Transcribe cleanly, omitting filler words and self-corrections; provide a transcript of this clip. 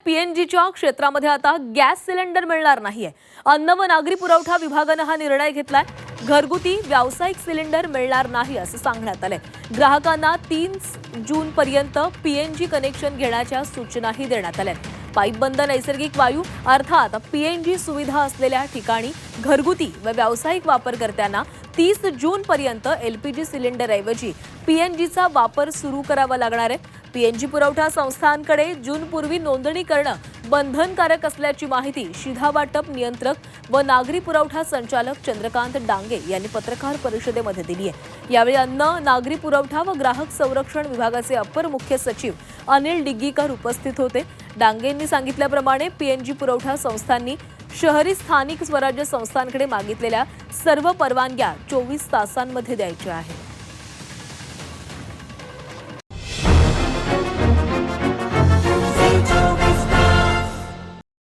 पीएनजीच्या क्षेत्रामध्ये आता gas cylinder मिळणार नाहीये। अन्न व नागरी पुरवठा विभागाने हा निर्णय घेतलाय। घरगुती व्यावसायिक सिलेंडर मिळणार नाही असं सांगण्यात आलंय। ग्राहकांना 3 जून पर्यंत पीएनजी कनेक्शन घेण्याच्या सूचनाही देण्यात आल्या। पाईपबंद नैसर्गिक वायू अर्थात पीएनजी सुविधा असलेल्या ठिकाणी घरगुती व व्यावसायिक वापरकर्त्यांना 30 जून पर्यंत एलपीजी सिलेंडर ऐवजी पीएनजीचा वापर सुरू करावा लागणार आहे। पीएनजी पुरवठा संस्थांकडे जूनपूर्वी नोंदणी करणं बंधनकारक असल्याची माहिती शिधा वाटप नियंत्रक व नागरी पुरवठा संचालक चंद्रकांत डांगे यांनी पत्रकार परिषदेमध्ये दिली आहे। यावेळी अन्न, नागरी पुरवठा व ग्राहक संरक्षण विभागाचे अपर मुख्य सचिव अनिल डिग्गीकर उपस्थित होते। डांगेंनी सांगितल्याप्रमाणे पीएनजी पुरवठा संस्थांनी शहरी स्थानिक स्वराज्य संस्थांकडे मागितलेल्या सर्व परवानग्या 24 तासांमध्ये द्यायच्या आहेत।